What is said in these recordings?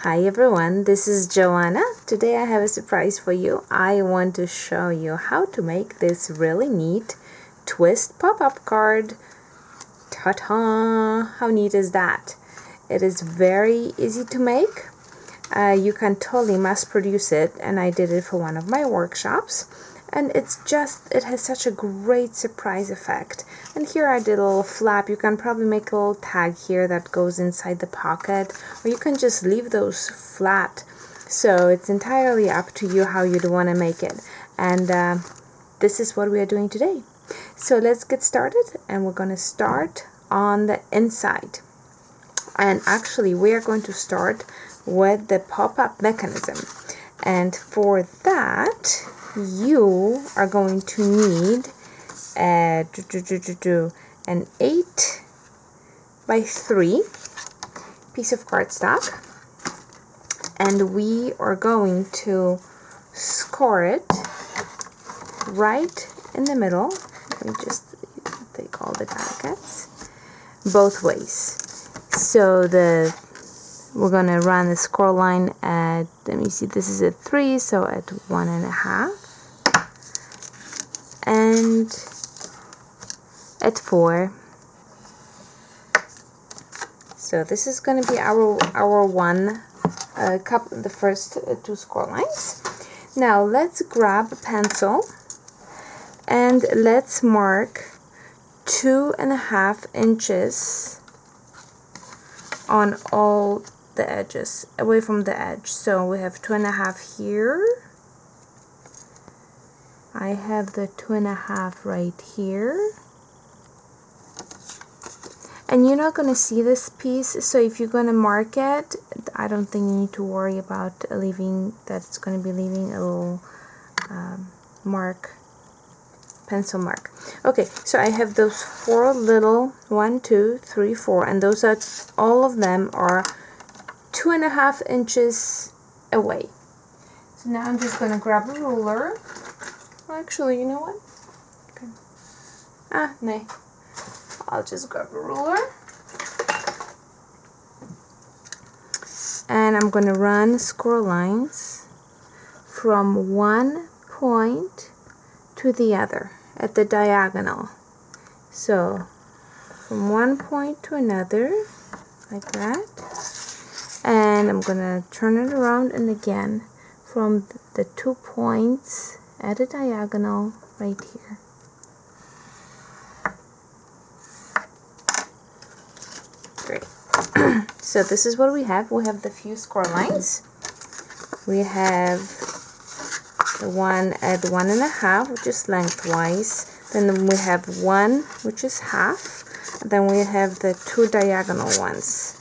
Hi everyone, this is Joanna. Today I have a surprise for you. I want to show you how to make this really neat twist pop-up card. Ta-ta! How neat is that? It is very easy to make. You can totally mass produce it, and I did it for one of my workshops. And it has such a great surprise effect. And here I did a little flap. You can probably make a little tag here that goes inside the pocket, or you can just leave those flat. So it's entirely up to you how you'd want to make it. And this is what we are doing today. So let's get started, and we're going to start on the inside. And actually we are going to start with the pop-up mechanism. And for that, you are going to need an 8 by 3 piece of cardstock, and we are going to score it right in the middle. Let me just take all the brackets both ways. So we're gonna run the score line at, let me see, this is at 3, so at 1.5, and at 4. So this is going to be our one cup, the first 2 score lines. Now let's grab a pencil and let's mark 2.5 inches on all the edges, away from the edge. So we have 2.5 here. I have the 2.5 right here. And you're not going to see this piece, so if you're going to mark it, I don't think you need to worry about leaving, that's going to be leaving a little pencil mark. Okay, so I have those 4 little, 1, 2, 3, 4, and those are, all of them are 2.5 inches away. So now I'm just going to grab a ruler. Actually, you know what? Okay. No. I'll just grab a ruler. And I'm going to run score lines from one point to the other at the diagonal. So from one point to another, like that. And I'm going to turn it around, and again from the 2 points at a diagonal right here. Great. So this is what we have. We have the few score lines. We have the one at 1.5, which is lengthwise. Then we have 1, which is half. Then we have the 2 diagonal ones.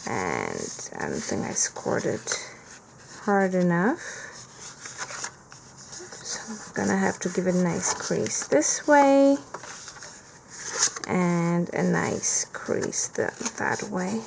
And I don't think I scored it hard enough. So I'm gonna have to give it a nice crease this way, and a nice crease that way.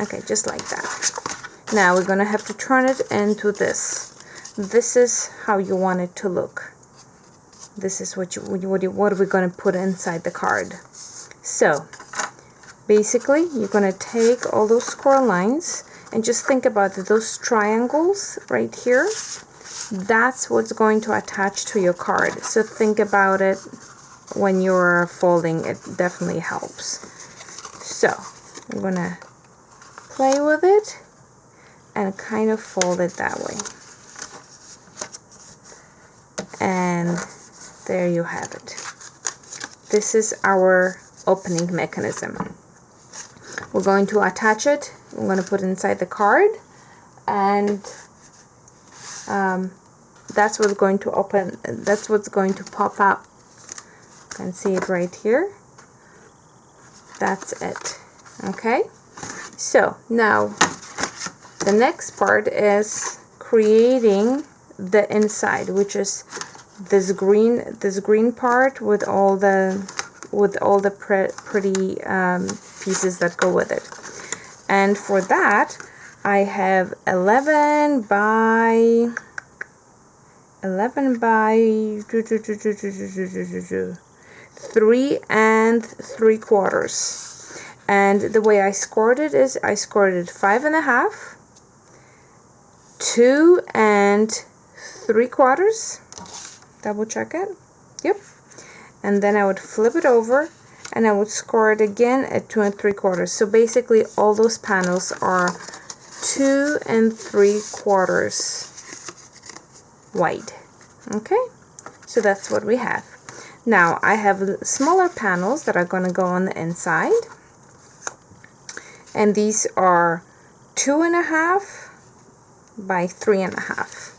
Okay, just like that. Now we're gonna have to turn it into this. This is how you want it to look. This is what we're gonna put inside the card. So basically you're gonna take all those score lines and just think about those triangles right here. That's what's going to attach to your card. So think about it when you're folding. It definitely helps. So I'm gonna play with it and kind of fold it that way. And there you have it. This is our opening mechanism. We're going to attach it. We're going to put it inside the card, and that's what's going to open. That's what's going to pop up. You can see it right here. That's it. Okay. So now the next part is creating the inside, which is this green part with all the pretty pieces that go with it. And for that I have 11 by 3 3/4, And the way I scored it is I scored it 5.5, 2 3/4. Double check it. Yep. And then I would flip it over and I would score it again at 2 3/4. So basically all those panels are 2 3/4 wide. Okay, so that's what we have. Now I have smaller panels that are going to go on the inside, and these are 2.5 by 3.5.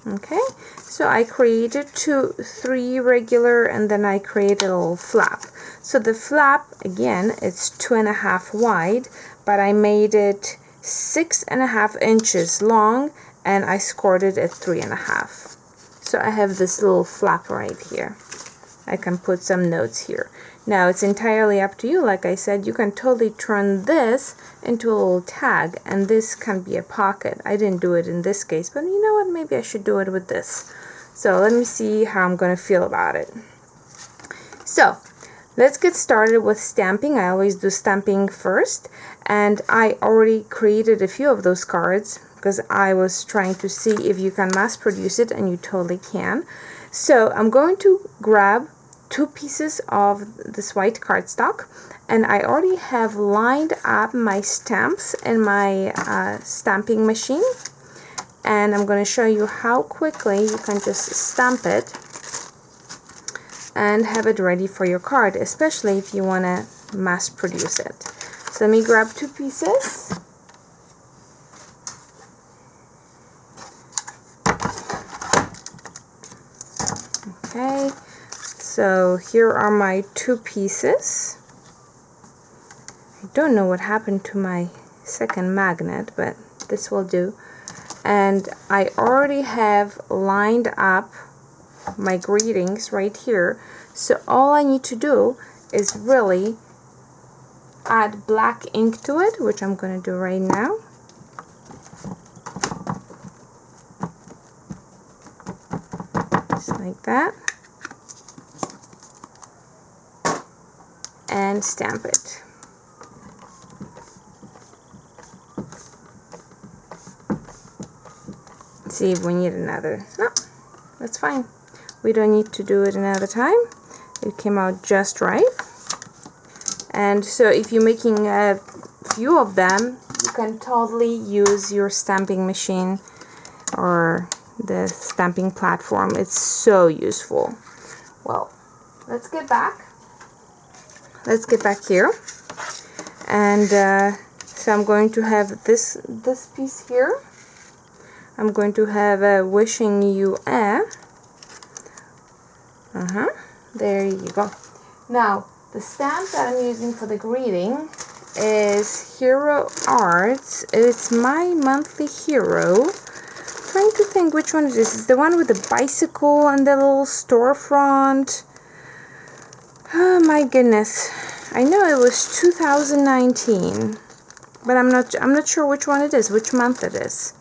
Okay, so I created 3 regular, and then I created a little flap. So the flap, again, it's 2.5 wide, but I made it 6.5 inches long, and I scored it at 3.5. So I have this little flap right here. I can put some notes here. Now it's entirely up to you. Like I said, you can totally turn this into a little tag, and this can be a pocket. I didn't do it in this case, but you know what, maybe I should do it with this. So let me see how I'm gonna feel about it. So let's get started with stamping. I always do stamping first, and I already created a few of those cards because I was trying to see if you can mass produce it, and you totally can. So I'm going to grab 2 pieces of this white cardstock, and I already have lined up my stamps in my stamping machine, and I'm going to show you how quickly you can just stamp it and have it ready for your card, especially if you want to mass produce it. So let me grab 2 pieces. Okay, so here are my 2 pieces. I don't know what happened to my second magnet, but this will do. And I already have lined up my greetings right here. So all I need to do is really add black ink to it, which I'm going to do right now. Just like that. And stamp it. Let's see if we need another. No, that's fine. We don't need to do it another time. It came out just right. And so if you're making a few of them, you can totally use your stamping machine or the stamping platform. It's so useful. Well, let's get back. Let's get back here. And so I'm going to have this piece here. I'm going to have wishing you a. There you go. Now, the stamp that I'm using for the greeting is Hero Arts. It's my monthly hero. Trying to think which one it is. It's the one with the bicycle and the little storefront. Oh my goodness. I know it was 2019, but I'm not sure which one it is, which month it is.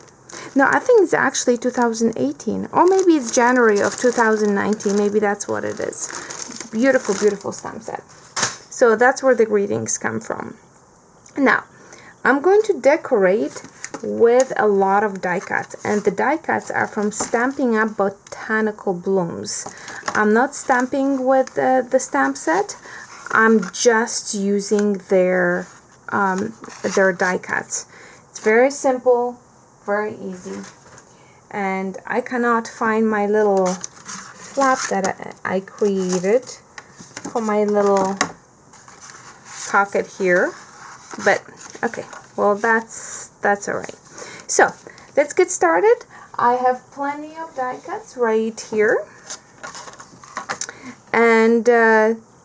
No, I think it's actually 2018, or maybe it's January of 2019. Maybe that's what it is. Beautiful, beautiful stamp set. So that's where the greetings come from. Now, I'm going to decorate with a lot of die cuts, and the die cuts are from Stampin' Up! Botanical Blooms. I'm not stamping with the stamp set. I'm just using their die cuts. It's very simple, very easy, and I cannot find my little flap that I created for my little pocket here, but okay, well that's alright. So let's get started. I have plenty of die cuts right here, and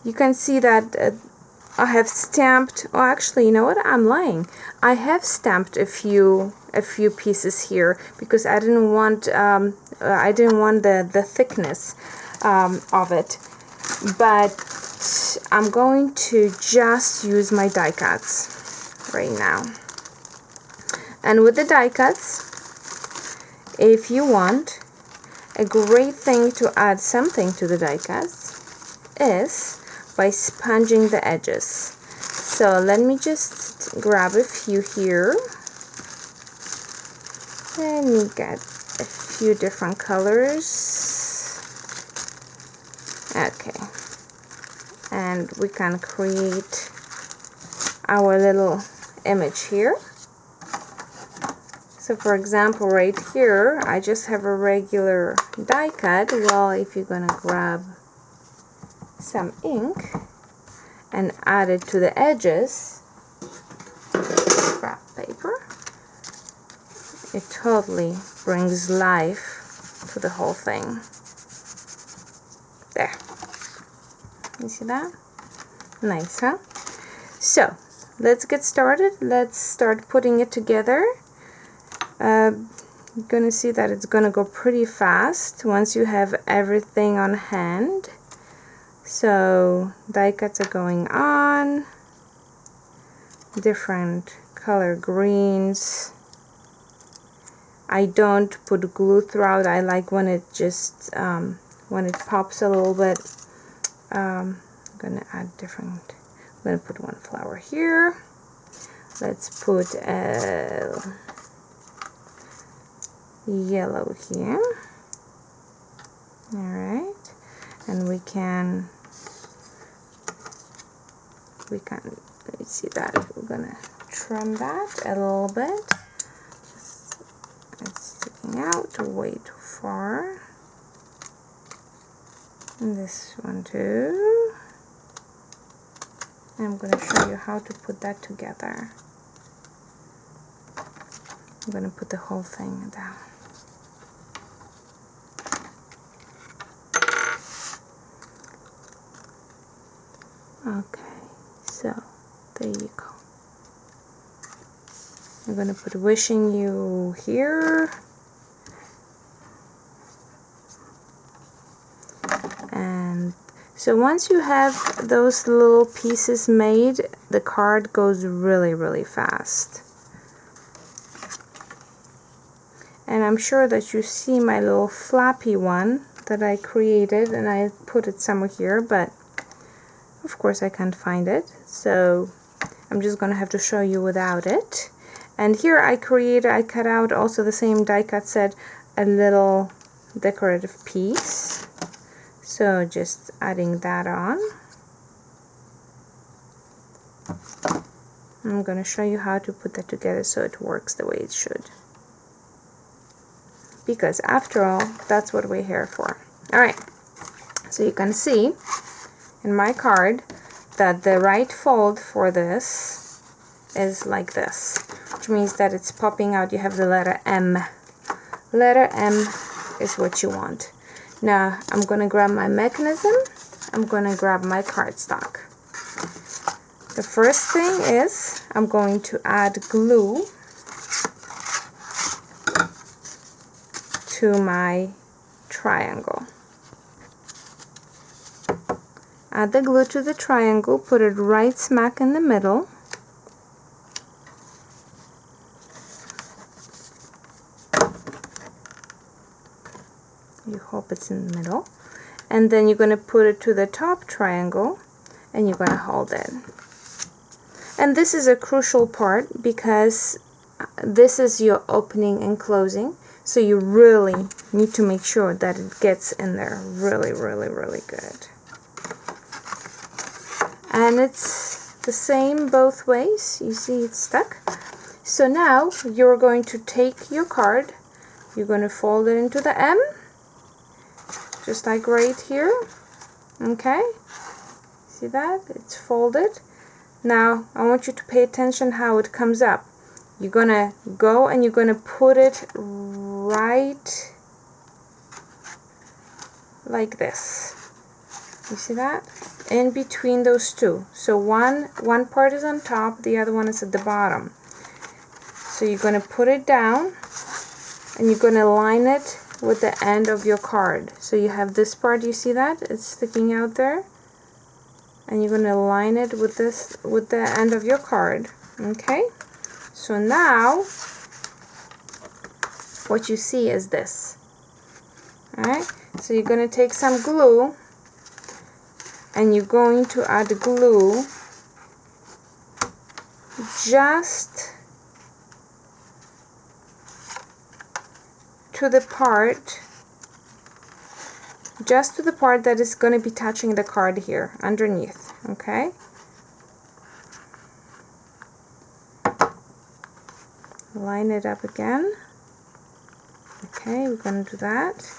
you can see that I have stamped, oh actually, you know what, I'm lying. I have stamped a few pieces here because I didn't want the thickness of it, but I'm going to just use my die cuts right now. And with the die cuts, if you want, a great thing to add something to the die cuts is by sponging the edges. So let me just grab a few here. Let me get a few different colors. Okay. And we can create our little image here. So for example, right here, I just have a regular die cut. Well, if you're gonna grab some ink and add it to the edges, scrap paper, it totally brings life to the whole thing. There. You see that? Nice, huh? So, let's get started. Let's start putting it together. You're gonna see that it's gonna go pretty fast once you have everything on hand. So, die cuts are going on. Different color greens. I don't put glue throughout. I like when it just when it pops a little bit. I'm gonna add different. I'm gonna put one flower here. Let's put a yellow here. All right, and we can let me see that. We're gonna trim that a little bit. It's sticking out way too far. And this one too. I'm going to show you how to put that together. I'm going to put the whole thing down. Okay, so there you go. I'm going to put wishing you here. And so once you have those little pieces made, the card goes really, really fast. And I'm sure that you see my little flappy one that I created, and I put it somewhere here, but of course I can't find it. So I'm just going to have to show you without it. And here I cut out also the same die cut set, a little decorative piece. So just adding that on. I'm going to show you how to put that together so it works the way it should. Because after all, that's what we're here for. Alright, so you can see in my card that the right fold for this is like this, which means that it's popping out. You have the letter M. Letter M is what you want. Now I'm going to grab my mechanism. I'm going to grab my cardstock. The first thing is I'm going to add glue to my triangle. Add the glue to the triangle, put it right smack in the middle. You hope it's in the middle. And then you're going to put it to the top triangle and you're going to hold it. And this is a crucial part because this is your opening and closing. So you really need to make sure that it gets in there really, really, really good. And it's the same both ways. You see it's stuck. So now you're going to take your card. You're going to fold it into the M. Just like right here. Okay? See that? It's folded. Now I want you to pay attention how it comes up. You're gonna go and you're gonna put it right like this. You see that? In between those two. So one part is on top, the other one is at the bottom. So you're gonna put it down and you're gonna line it with the end of your card. So you have this part, you see that? It's sticking out there. And you're going to line it with this, with the end of your card. Okay? So now what you see is this. Alright? So you're going to take some glue and you're going to add glue just to the part that is going to be touching the card here underneath. Okay, line it up again. Okay, we're going to do that.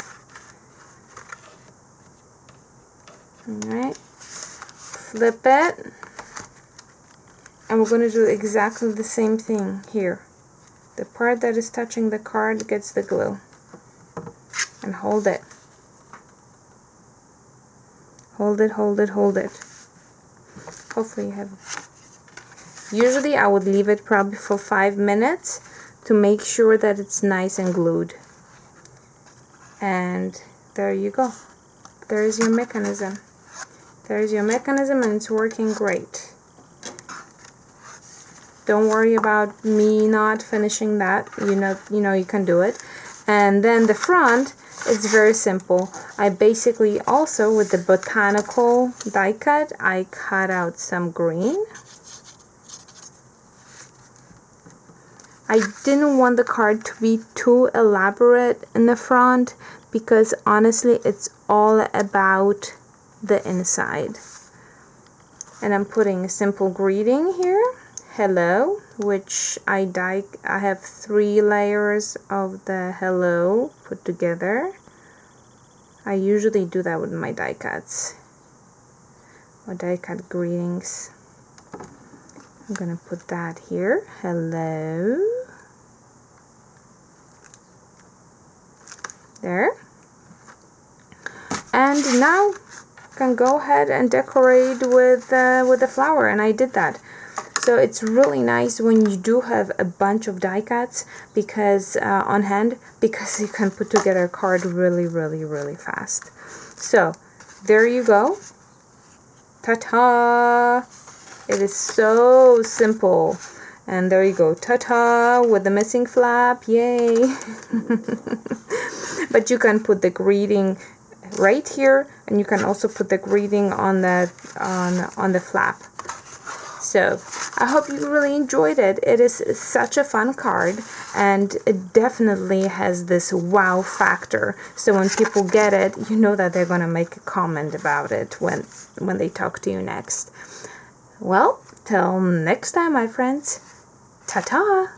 Alright, flip it, and we're going to do exactly the same thing here. The part that is touching the card gets the glue, and hold it. Hold it, hold it, hold it. Hopefully you have. Usually I would leave it probably for 5 minutes to make sure that it's nice and glued. And there you go. There's your mechanism. There's your mechanism, and it's working great. Don't worry about me not finishing that. You know you can do it. And then the front, it's very simple. I basically also, with the botanical die cut, I cut out some green. I didn't want the card to be too elaborate in the front because honestly it's all about the inside. And I'm putting a simple greeting here. Hello, which I have 3 layers of the hello put together. I usually do that with my die cuts or die cut greetings. I'm gonna put that here. Hello. There. And now I can go ahead and decorate with the flower, and I did that. So it's really nice when you do have a bunch of die cuts because on hand, because you can put together a card really, really, really fast. So there you go. Ta-ta! It is so simple. And there you go. Ta-ta! With the missing flap. Yay! But you can put the greeting right here, and you can also put the greeting on the flap. So I hope you really enjoyed it. It is such a fun card, and it definitely has this wow factor. So when people get it, you know that they're gonna make a comment about it when they talk to you next. Well, till next time, my friends. Ta-ta!